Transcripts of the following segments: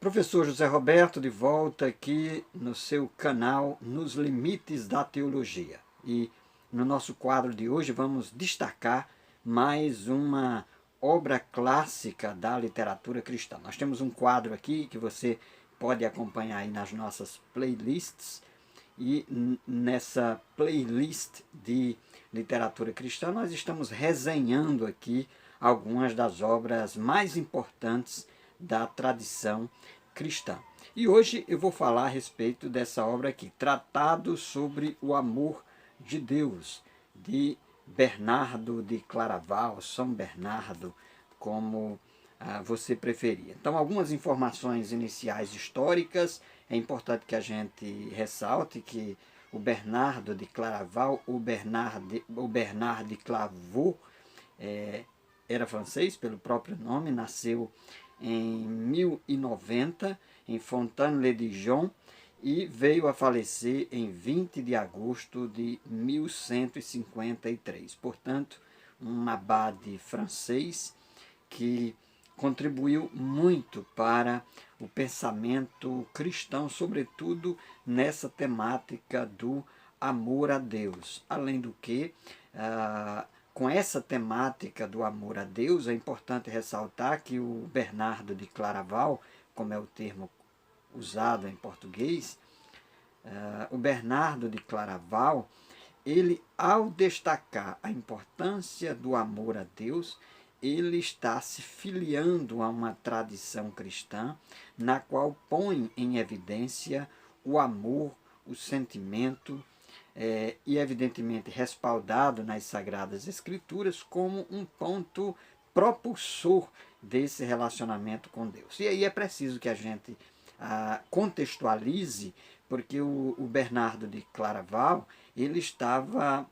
Professor José Roberto, de volta aqui no seu canal Nos Limites da Teologia. E no nosso quadro de hoje vamos destacar mais uma obra clássica da literatura cristã. Nós temos um quadro aqui que você pode acompanhar aí nas nossas playlists. E nessa playlist de literatura cristã nós estamos resenhando aqui algumas das obras mais importantes da tradição cristã. E hoje eu vou falar a respeito dessa obra aqui, Tratado sobre o Amor de Deus, de Bernardo de Claraval, São Bernardo, como você preferir. Então, algumas informações iniciais históricas. É importante que a gente ressalte que o Bernardo de Claraval, o Bernard de Clairvaux, era francês pelo próprio nome, nasceu em 1090 em Fontaine-le-Dijon e veio a falecer em 20 de agosto de 1153. Portanto, um abade francês que contribuiu muito para o pensamento cristão, sobretudo nessa temática do amor a Deus. Além do que, com essa temática do amor a Deus, é importante ressaltar que o Bernardo de Claraval, como é o termo usado em português, o Bernardo de Claraval, ele, ao destacar a importância do amor a Deus, ele está se filiando a uma tradição cristã na qual põe em evidência o amor, o sentimento, e evidentemente respaldado nas Sagradas Escrituras como um ponto propulsor desse relacionamento com Deus. E aí é preciso que a gente contextualize, porque o Bernardo de Claraval, ele estava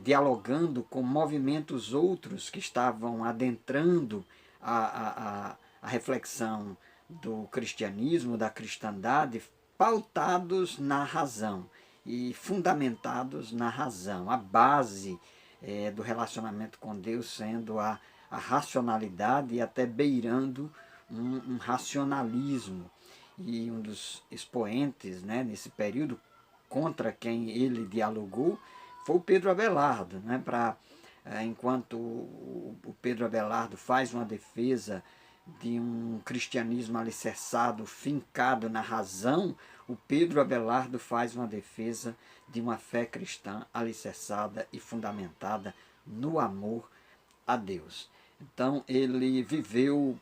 dialogando com movimentos outros que estavam adentrando a reflexão do cristianismo, da cristandade, pautados na razão e fundamentados na razão, a base do relacionamento com Deus sendo a racionalidade e até beirando um racionalismo. E um dos expoentes, nesse período contra quem ele dialogou foi o Pedro Abelardo. Enquanto o Pedro Abelardo faz uma defesa de um cristianismo alicerçado, fincado na razão, o Pedro Abelardo faz uma defesa de uma fé cristã alicerçada e fundamentada no amor a Deus. Então ele viveu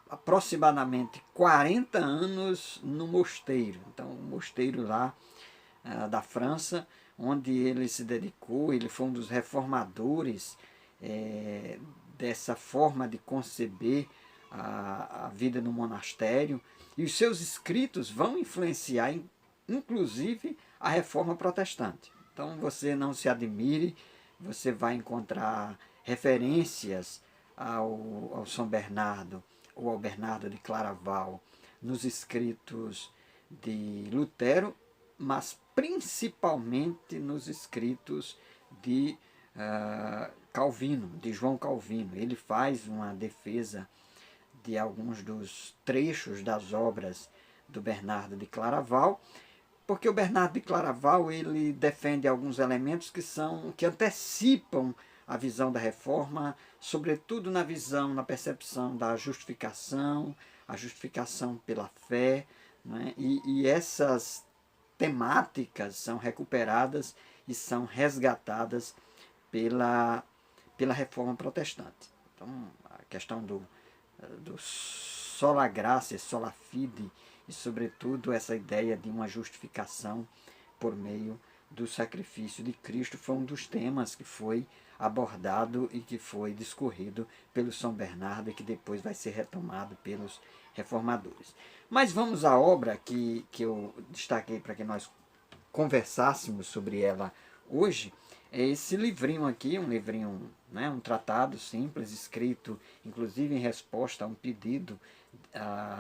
aproximadamente 40 anos no mosteiro. Então, um mosteiro lá da França, onde ele se dedicou, ele foi um dos reformadores dessa forma de conceber a vida no monastério, e os seus escritos vão influenciar, inclusive, a reforma protestante. Então, você não se admire, você vai encontrar referências ao São Bernardo, ou ao Bernardo de Claraval, nos escritos de Lutero, mas principalmente nos escritos de Calvino, de João Calvino. Ele faz uma defesa de alguns dos trechos das obras do Bernardo de Claraval, porque o Bernardo de Claraval ele defende alguns elementos que antecipam a visão da reforma, sobretudo na visão, na percepção da justificação, a justificação pela fé, e essas temáticas são recuperadas e são resgatadas pela reforma protestante. Então, a questão do sola gratia, sola fide, e sobretudo essa ideia de uma justificação por meio do sacrifício de Cristo foi um dos temas que foi abordado e que foi discorrido pelo São Bernardo e que depois vai ser retomado pelos reformadores. Mas vamos à obra que eu destaquei para que nós conversássemos sobre ela hoje. É esse livrinho aqui, um livrinho, um tratado simples, escrito inclusive em resposta a um pedido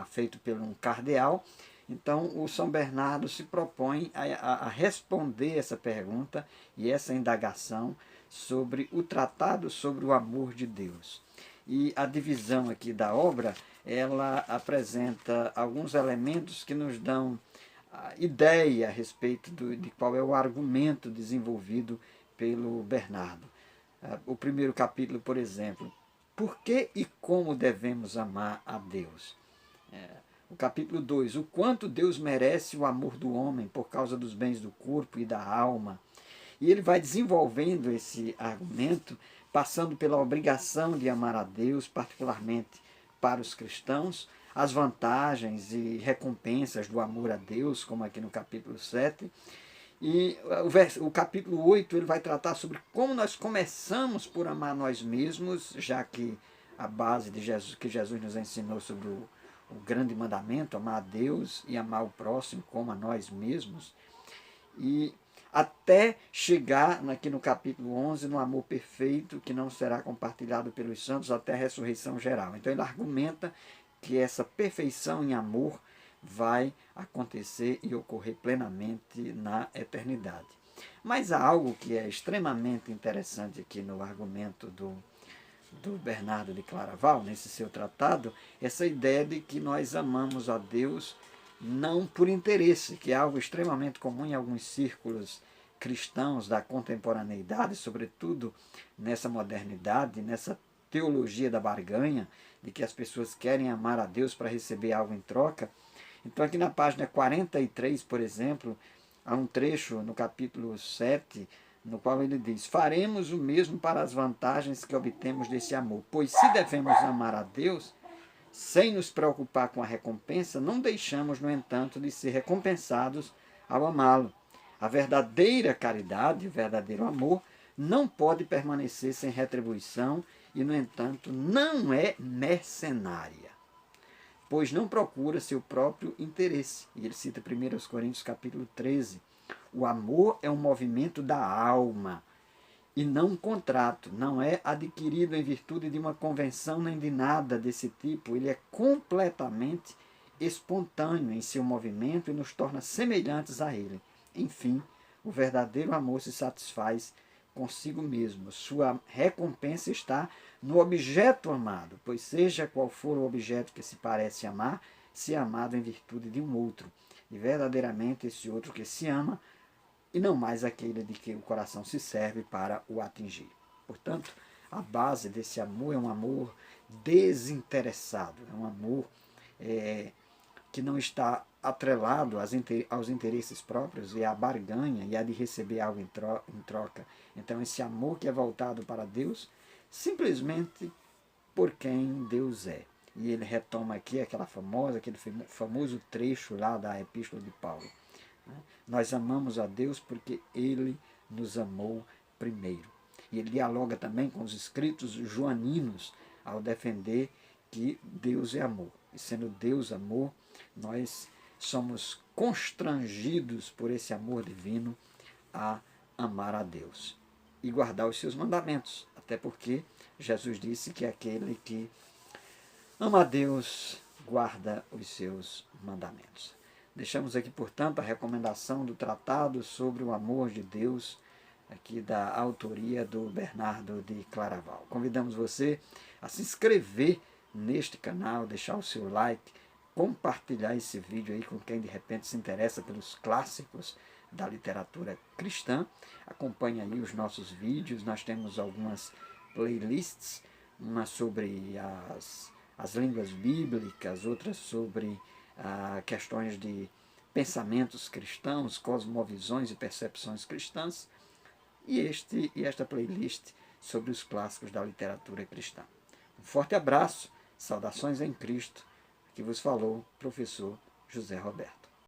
feito por um cardeal. Então, o São Bernardo se propõe a responder essa pergunta e essa indagação sobre o Tratado sobre o Amor de Deus. E a divisão aqui da obra, ela apresenta alguns elementos que nos dão a ideia a respeito de qual é o argumento desenvolvido pelo Bernardo. O primeiro capítulo, por exemplo, por que e como devemos amar a Deus? O capítulo 2, o quanto Deus merece o amor do homem por causa dos bens do corpo e da alma. E ele vai desenvolvendo esse argumento, passando pela obrigação de amar a Deus, particularmente para os cristãos, as vantagens e recompensas do amor a Deus, como aqui no capítulo 7. E o capítulo 8 ele vai tratar sobre como nós começamos por amar nós mesmos, já que a base de Jesus, que Jesus nos ensinou sobre o grande mandamento, amar a Deus e amar o próximo como a nós mesmos. E até chegar aqui no capítulo 11, no amor perfeito, que não será compartilhado pelos santos até a ressurreição geral. Então ele argumenta que essa perfeição em amor vai acontecer e ocorrer plenamente na eternidade. Mas há algo que é extremamente interessante aqui no argumento do Bernardo de Claraval, nesse seu tratado, essa ideia de que nós amamos a Deus não por interesse, que é algo extremamente comum em alguns círculos cristãos da contemporaneidade, sobretudo nessa modernidade, nessa teologia da barganha, de que as pessoas querem amar a Deus para receber algo em troca. Então aqui na página 43, por exemplo, há um trecho no capítulo 7, no qual ele diz: faremos o mesmo para as vantagens que obtemos desse amor, pois se devemos amar a Deus, sem nos preocupar com a recompensa, não deixamos, no entanto, de ser recompensados ao amá-lo. A verdadeira caridade, o verdadeiro amor, não pode permanecer sem retribuição e, no entanto, não é mercenária, pois não procura seu próprio interesse. E ele cita 1 Coríntios capítulo 13. O amor é um movimento da alma e não um contrato. Não é adquirido em virtude de uma convenção nem de nada desse tipo. Ele é completamente espontâneo em seu movimento e nos torna semelhantes a ele. Enfim, o verdadeiro amor se satisfaz consigo mesmo. Sua recompensa está no objeto amado, pois seja qual for o objeto que se parece amar, se é amado em virtude de um outro. E verdadeiramente esse outro que se ama, e não mais aquele de que o coração se serve para o atingir. Portanto, a base desse amor é um amor desinteressado, é um amor que não está atrelado aos interesses próprios e à barganha e a de receber algo em troca. Então esse amor que é voltado para Deus, simplesmente por quem Deus é. E ele retoma aqui aquele famoso trecho lá da Epístola de Paulo. Nós amamos a Deus porque Ele nos amou primeiro. E ele dialoga também com os escritos joaninos ao defender que Deus é amor. E sendo Deus amor, nós somos constrangidos por esse amor divino a amar a Deus e guardar os seus mandamentos. Até porque Jesus disse que aquele que ama a Deus guarda os seus mandamentos. Deixamos aqui, portanto, a recomendação do tratado sobre o amor de Deus, aqui da autoria do Bernardo de Claraval. Convidamos você a se inscrever neste canal, deixar o seu like, compartilhar esse vídeo aí com quem de repente se interessa pelos clássicos da literatura cristã. Acompanhe aí os nossos vídeos, nós temos algumas playlists, uma sobre as línguas bíblicas, outras sobre questões de pensamentos cristãos, cosmovisões e percepções cristãs, e esta playlist sobre os clássicos da literatura cristã. Um forte abraço, saudações em Cristo, que vos falou professor José Roberto.